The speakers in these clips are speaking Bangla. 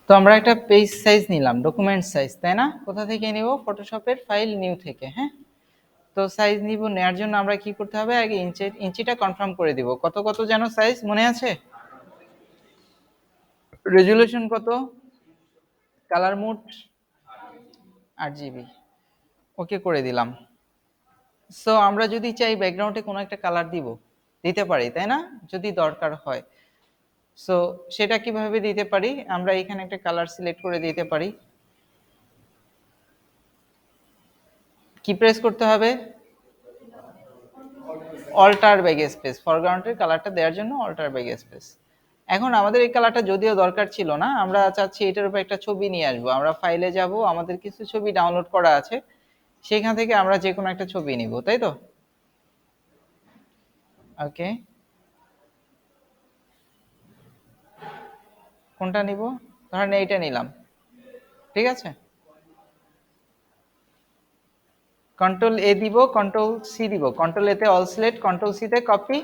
তো আমরা একটা পেজ সাইজ নিলাম, ডকুমেন্ট সাইজ, তাই না? কোথা থেকে নিব? ফটোশপের ফাইল নিউ থেকে। হ্যাঁ, তো সাইজ নিব, নেওয়ার জন্য আমরা কি করতে হবে? আগে ইঞ্চিটা কনফার্ম করে দিব। কত কত যেন সাইজ মনে আছে? রেজুলেশন কত? Colour mode 8 GB। ওকে করে দিলাম। সো আমরা যদি চাই ব্যাকগ্রাউন্ডে কোনো একটা কালার দিতে পারি, তাই না? যদি দরকার হয়। সো সেটা কিভাবে দিতে পারি? আমরা এখানে একটা কালার সিলেক্ট করে দিতে পারি। কি প্রেস করতে হবে? অল্টার ব্যাক স্পেস, ফরগ্রাউন্ডের কালারটা দেওয়ার জন্য অল্টার ব্যাক স্পেস। এখন আমাদের এই কালারটা যদিও দরকার ছিল না, আমরা চাচ্ছি এটার উপর একটা ছবি নিয়ে আসবো। আমরা ফাইলে যাব, আমাদের কিছু ছবি ডাউনলোড করা আছে, সেখান থেকে আমরা যে কোনো একটা ছবি নিব, তাই তো? ওকে, কোনটা নিব? ধরেন এইটা নিলাম, ঠিক আছে। কন্ট্রোল এ দিব, কন্ট্রোল সি দিব। কন্ট্রোল এতে অল সিলেক্ট, কন্ট্রোল সি তে কপি,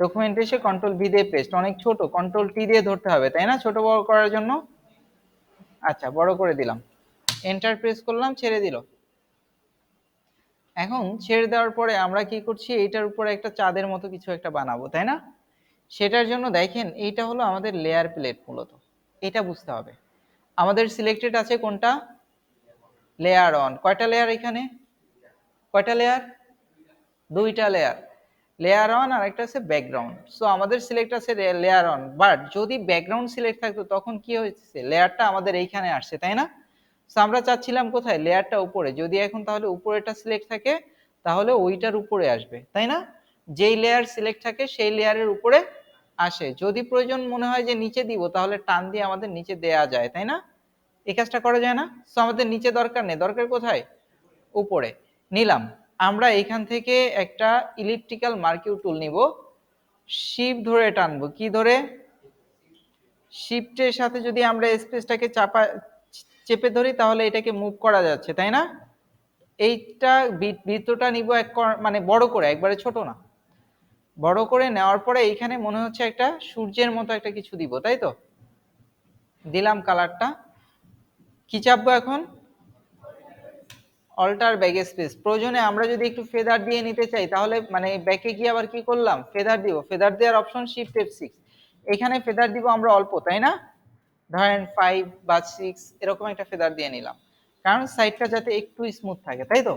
ডকুমেন্টে এসে কন্ট্রোল ভি দিয়ে পেস্ট। অনেক ছোট, কন্ট্রোল টি দিয়ে ধরতে হবে, তাই না, ছোট বড় করার জন্য? আচ্ছা, বড় করে দিলাম, এন্টার প্রেস করলাম, ছেড়ে দিল। এখন ছেড়ে দেওয়ার পরে আমরা কি করছি? এইটার উপরে একটা চাঁদের মতো কিছু একটা বানাবো, তাই না? সেটার জন্য দেখেন, এইটা হলো আমাদের লেয়ার প্লেট। মূলত এটা বুঝতে হবে। আমাদের সিলেক্টেড আছে কোনটা? Layer on. কয়টা লেয়ার এখানে? কয়টা লেয়ার? দুইটা লেয়ার। লেয়ার অন আর একটা আছে ব্যাকগ্রাউন্ড। সো আমাদের সিলেক্ট আছে লেয়ার অন, বাট যদি ব্যাকগ্রাউন্ড সিলেক্ট থাকতো তখন কি হয়েছে? লেয়ারটা আমাদের এইখানে আসছে, তাই না? সো আমরা চাচ্ছিলাম কোথায়? লেয়ারটা উপরে। যদি এখন তাহলে উপরেটা সিলেক্ট থাকে তাহলে ওইটার উপরে আসবে, তাই না? যেই লেয়ার সিলেক্ট থাকে সেই লেয়ারের উপরে আসে। যদি প্রয়োজন মনে হয় যে নিচে দিব, তাহলে টান দিয়ে আমাদের নিচে দেয়া যায়, তাই না? এই কাজটা করা যায় না? সো আমাদের নিচে দরকার নেই, দরকার কোথায়? উপরে। নিলাম। আমরা এখান থেকে একটা ইলিপ্টিক্যাল মার্কিউ টুল নিব, শিফট ধরে টানবো। কি ধরে? শিফটের সাথে যদি আমরা স্পেসটাকে চেপে ধরি তাহলে এটাকে মুভ করা যাচ্ছে, তাই না? এইটা বৃত্তটা নিব মানে বড় করে, একবারে ছোট না, বড় করে নেওয়ার পরে এইখানে মনে হচ্ছে একটা সূর্যের মতো একটা কিছু দিব, তাই তো? দিলাম কালারটা। কি চাপবো এখন? Alter backspace. প্রয়োজনে আমরা যদি একটু ফেদার দিয়ে নিতে চাই তাহলে মানে ব্যাকে গিয়ে আবার কি করলাম? ফেদার দিব। ফেদার দেওয়ার অপশন শিফট F6। এখানে ফেদার দিব আমরা অল্প, তাই না? ধরেন 5 বা 6 এরকম একটা ফেদার দিয়ে নিলাম, কারণ সাইডটা যাতে একটু স্মুথ থাকে, তাই তো?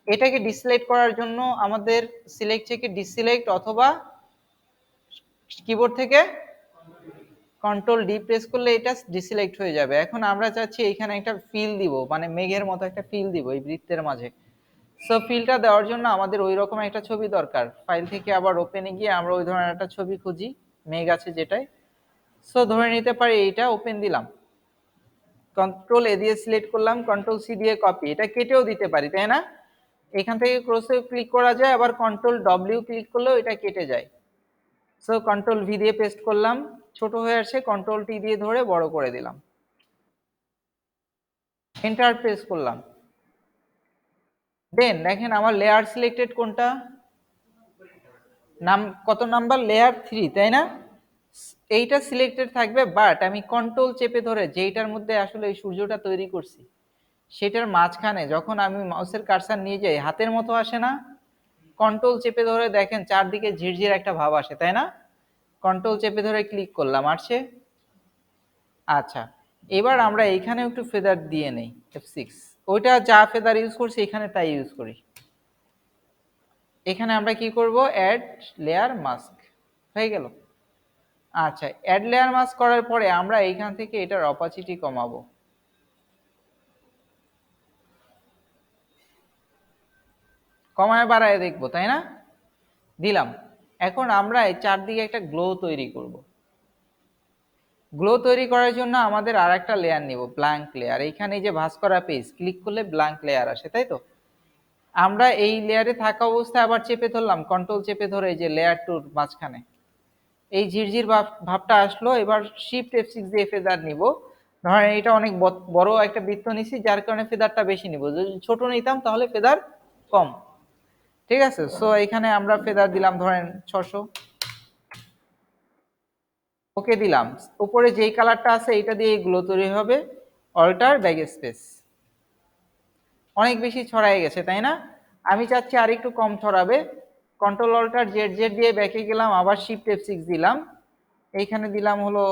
এটাকে ডিসিলেক্ট করার জন্য আমাদের সিলেক্ট থেকে ডিসিলেক্ট অথবা কিবোর্ড থেকে কন্ট্রোল ডি প্রেস করলে এটা ডিসিলেক্ট হয়ে যাবে। এখন আমরা চাচ্ছি এখানে একটা ফিল দিব, মানে মেঘের মতো একটা ফিল দিব এই বৃত্তের মাঝে। সো ফিলটা দেওয়ার জন্য আমাদের ওই রকম একটা ছবি দরকার। ফাইল থেকে আবার ওপেনে গিয়ে আমরা ওই ধরনের একটা ছবি খুঁজি, মেঘ আছে যেটাই। সো ধরে নিতে পারি এইটা, ওপেন দিলাম, কন্ট্রোল এ দিয়ে সিলেক্ট করলাম, কন্ট্রোল সি দিয়ে কপি। এটা কেটেও দিতে পারি, তাই না? এখান থেকে ক্রসে ক্লিক করা যায়, আবার কন্ট্রোল ডব্লিউ ক্লিক করলেও এটা কেটে যায়। সো কন্ট্রোল ভি দিয়ে পেস্ট করলাম, ছোট হয়ে আসছে, কন্ট্রোল টি দিয়ে ধরে বড় করে দিলাম, এন্টার প্রেস করলাম। দেন দেখেন আমার লেয়ার সিলেক্টেড কোনটা? নাম কত নাম্বার? লেয়ার 3, তাই না? এইটা সিলেক্টেড থাকবে, বাট আমি কন্ট্রোল চেপে ধরে যেইটার মধ্যে আসলে এই সূর্যটা তৈরি করছি সেটার মাঝখানে যখন আমি মাউসের কার্সার নিয়ে যাই, হাতের মতো আসে না? কন্ট্রোল চেপে ধরে দেখেন চারদিকে ঝিরঝির একটা ভাব আসে, তাই না? কন্ট্রোল চেপে ধরে ক্লিক করলাম, আসছে। আচ্ছা, এবার আমরা এইখানে একটু ফেদার দিয়ে নেই, F6। ওইটা যা ফেদার ইউজ করছি এখানে তাই ইউজ করি। এখানে আমরা কি করব? অ্যাড লেয়ার মাস্ক হয়ে গেল। আচ্ছা, অ্যাড লেয়ার মাস্ক করার পরে আমরা এইখান থেকে এটার অপাসিটি কমাবো। কমায় বাড়ায় দেখবো, তাই না? দিলাম। এখন আমরা এই চারদিকে একটা গ্লো তৈরি করব। গ্লো তৈরি করার জন্য আমাদের আর একটা লেয়ার নিব, ব্ল্যাঙ্ক লেয়ার। এইখানে যে ভাঁজ করা পেজ ক্লিক করলে ব্ল্যাঙ্ক লেয়ার আসে, তাই তো? আমরা এই লেয়ারে থাকা অবস্থায় আবার চেপে ধরলাম, কন্ট্রোল চেপে ধরে এই যে লেয়ার টুর মাঝখানে এই ঝিরঝির ভাবটা আসলো। এবার শিফট F6 দিয়ে ফেদার নিব। ধরেন এটা অনেক বড় একটা বৃত্ত নিছি, যার কারণে ফেদারটা বেশি নিব। যদি ছোট নিতাম তাহলে ফেদার কম, ঠিক আছে? সো এখানে আমরা ফেদার দিলাম ধরেন 600। ওকে দিলাম। উপরে যেই কালারটা আছে এটা দিয়ে গ্লো তৈরি হবে। Alter backspace. অনেক বেশি ছড়াই গেছে তাই না? আমি চাচ্ছি আর একটু কম ছড়াবে। কন্ট্রোল অল্টার জেড জেড দিয়ে ব্যাকে গেলাম, আবার শিফট F6 দিলাম, এইখানে দিলাম হলো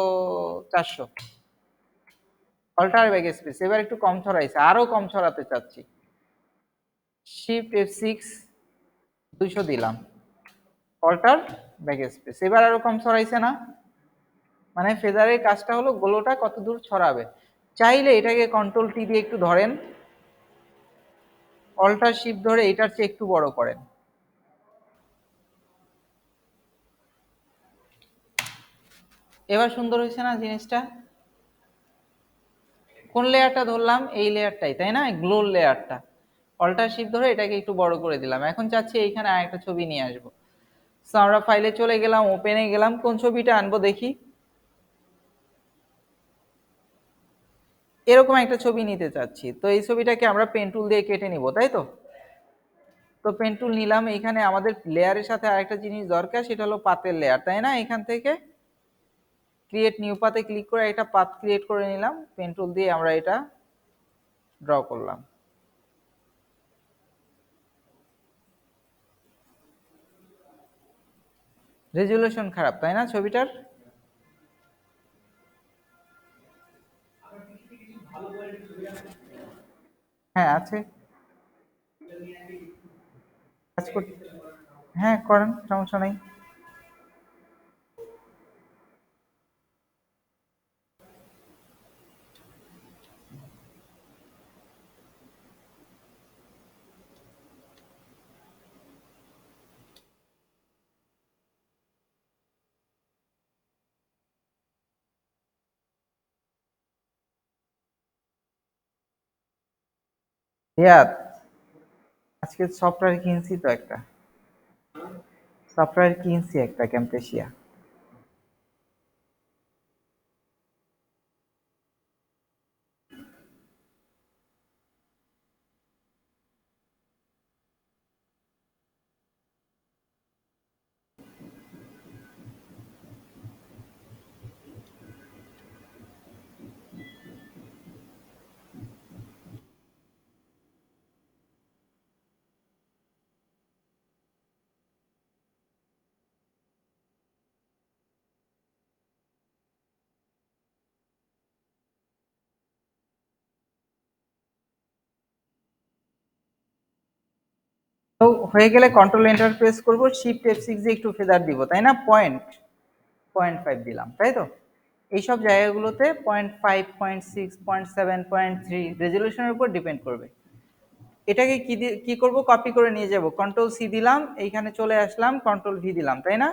400। Alter backspace. এবার একটু কম ছড়াইছে, আরো কম ছড়াতে চাচ্ছি। শিফট F6 200 দিলাম, অল্টার ব্যাক স্পেস। এবার আরো কম ছড়াইছে না? মানে ফেদারের কাজটা হলো গোলোটা কত দূর ছড়াবে। চাইলে এটাকে কন্ট্রোল টি দিয়ে একটু ধরেন, অল্টার শিফট ধরে এটার চেয়ে একটু বড় করেন। এবার সুন্দর হয়েছে না জিনিসটা? কোন লেয়ারটা ধরলাম? এই লেয়ারটাই, তাই না? গ্লোর লেয়ারটা। অল্টার শিফট ধরে এটাকে একটু বড় করে দিলাম। এখন চাচ্ছি এইখানে আরেকটা ছবি নিয়ে আসবো। সো আমরা ফাইলে চলে গেলাম, ওপেনে গেলাম, কোন ছবিটা আনবো দেখি। এরকম একটা ছবি নিতে চাচ্ছি, তো এই ছবিটাকে আমরা পেন টুল দিয়ে কেটে নিব, তাই তো? তো পেন টুল নিলাম। এখানে আমাদের লেয়ারের সাথে আরেকটা জিনিস দরকার, সেটা হলো পাতের লেয়ার, তাই না? এখান থেকে ক্রিয়েট নিউ পাতে ক্লিক করে একটা পাত ক্রিয়েট করে নিলাম। পেন টুল দিয়ে আমরা এটা ড্র করলাম। রেজুলেশন খারাপ, তাই না ছবিটার? হ্যাঁ আছে। কাজ করতে, হ্যাঁ করেন, সমস্যা নেই। রিয়াদ, আজকে সফটওয়্যার কিনছি তো একটা, সফটওয়্যার কিনছি একটা ক্যাম্পেশিয়া। তো হয়ে গেলে কন্ট্রোল এন্টার প্রেস করবো, শিফট F6 দিয়ে একটু ফেদার দিব, তাই না? পয়েন্ট ফাইভ দিলাম, তাই তো? এইসব জায়গাগুলোতে 0.5, 0.6, 0.7, 0.3 রেজলিউশনের উপর ডিপেন্ড করবে। এটাকে কি করব? কপি করে নিয়ে যাব। কন্ট্রোল সি দিলাম, এইখানে চলে আসলাম, কন্ট্রোল ভি দিলাম, তাই না?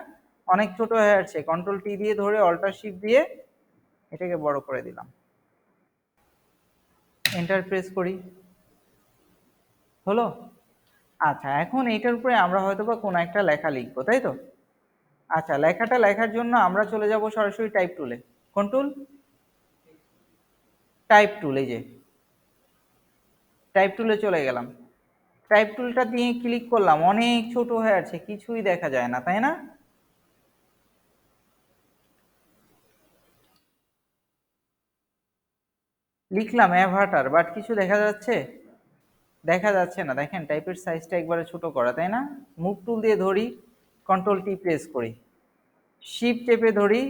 অনেক ছোট হয়ে আসছে। কন্ট্রোল টি দিয়ে ধরে অল্টার শিফট দিয়ে এটাকে বড় করে দিলাম। এন্টার প্রেস করি, হলো? আচ্ছা, এখন এইটার উপরে আমরা হয়তোবা কোনো একটা লেখা লিখবো, তাই তো? আচ্ছা, লেখাটা লেখার জন্য আমরা চলে যাব সরাসরি টাইপ টুলে। কোন টুল? টাইপ টুল। এই যে টাইপ টুলে চলে গেলাম। টাইপ টুলটা দিয়ে ক্লিক করলাম, অনেক ছোট হয়ে আছে, কিছুই দেখা যায় না, তাই না? লিখলাম অ্যাভাটার, বাট কিছু দেখা যাচ্ছে? দেখা যাচ্ছে না। দেখেন টাইপের সাইজটা একবারে ছোট করা, তাই না? মুভ টুল দিয়ে ধরি, কন্ট্রোল টি প্রেস করি, শিফট চেপে ধরি।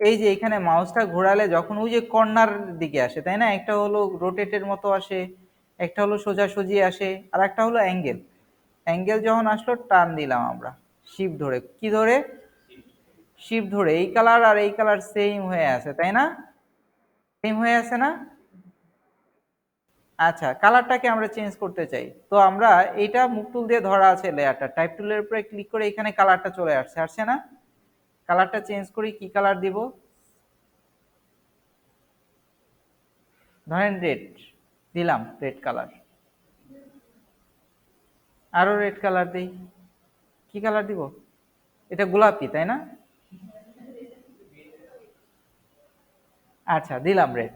এই যে এখানে মাউসটা ঘোরালে যখন ওই যে কর্নার দিকে আসে, তাই না? একটা হলো রোটেটের মতো আসে, একটা হলো সোজাসুজি আসে, আর একটা হলো অ্যাঙ্গেল। অ্যাঙ্গেল যখন আসলো টান দিলাম আমরা শিফট ধরে। কি ধরে? শিফট ধরে। এই কালার আর এই কালার সেম হয়ে আছে, তাই না? সেম হয়ে আছে না? আচ্ছা, কালারটাকে আমরা চেঞ্জ করতে চাই, তো আমরা এইটা মুভ টুল দিয়ে ধরা আছে লেয়ারটা, টাইপ টুলের উপরে ক্লিক করে এখানে কালারটা চলে আসছে, আসছে না? কালারটা চেঞ্জ করি, কি কালার দিব? ধরেন রেড দিলাম, রেড কালার। আরো রেড কালার দিই, কি কালার দিব? এটা গোলাপি, তাই না? আচ্ছা, দিলাম রেড।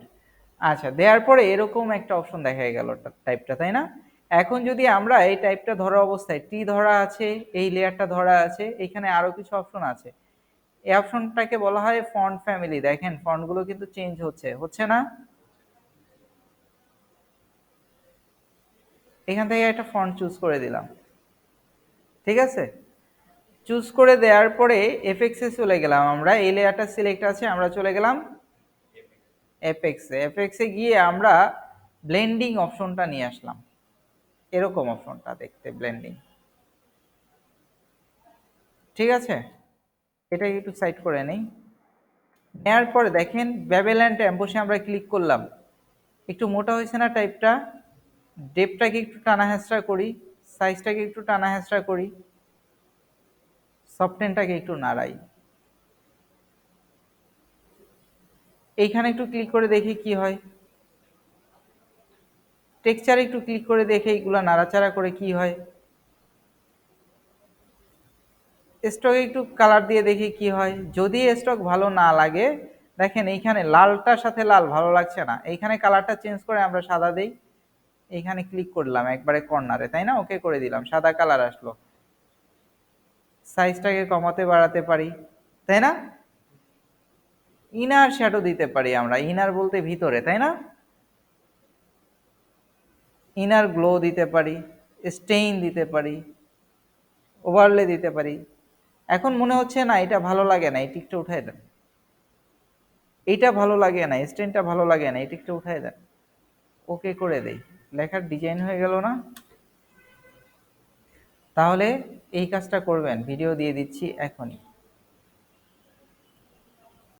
আচ্ছা, দেওয়ার পরে এরকম একটা অপশন দেখা গেল টাইপটা, তাই না? এখন যদি আমরা এই টাইপটা ধরা অবস্থায় টি ধরা আছে, এই লেয়ারটা ধরা আছে, এখানে আরো কিছু অপশন আছে। এই অপশনটাকে বলা হয় ফন্ট ফ্যামিলি। দেখেন ফন্টগুলো কিন্তু চেঞ্জ হচ্ছে না? এখান থেকে একটা ফন্ট চুজ করে দিলাম, ঠিক আছে? চুজ করে দেওয়ার পরে এফএক্সে চলে গেলাম, আমরা এই লেয়ারটা সিলেক্ট আছে, আমরা চলে গেলাম এফএক্সে গিয়ে আমরা ব্লেন্ডিং অপশনটা নিয়ে আসলাম, এরকম অপশনটা দেখতে ব্লেন্ডিং, ঠিক আছে? এটাকে একটু সাইড করে নেই। নেওয়ার পরে দেখেন বেভেল অ্যান্ড এমবসে আমরা ক্লিক করলাম, একটু মোটা হয়েছে না টাইপটা? ডেপটাকে একটু টানা হেঁচড়া করি, সাইজটাকে একটু টানা হেঁচড়া করি, সফটেনটাকে একটু নাড়াই, এইখানে একটু ক্লিক করে দেখি কি হয়। টেক্সচারে একটু ক্লিক করে দেখে এইগুলো নাড়াচাড়া করে কি হয়। স্টকে একটু কালার দিয়ে দেখি কি হয়। যদি স্টক ভালো না লাগে, দেখেন এইখানে লালটার সাথে লাল ভালো লাগছে না, এইখানে কালারটা চেঞ্জ করে আমরা সাদা দেই, এইখানে ক্লিক করলাম একবারে কর্নারে, তাই না? ওকে করে দিলাম, সাদা কালার আসলো। সাইজটাকে কমাতে বাড়াতে পারি, তাই না? ইনার শ্যাডো দিতে পারি আমরা, ইনার বলতে ভিতরে, তাই না? ইনার গ্লো দিতে পারি, স্টেইন দিতে পারি, ওভারলে দিতে পারি। এখন মনে হচ্ছে না এটা ভালো লাগে না, এই টিকটা উঠাই দেন। এইটা ভালো লাগে না, স্টেইনটা ভালো লাগে না, এই টিকটা উঠাই দেন। ওকে করে দেই, লেখার ডিজাইন হয়ে গেল না? তাহলে এই কাজটা করবেন, ভিডিও দিয়ে দিচ্ছি এখনই।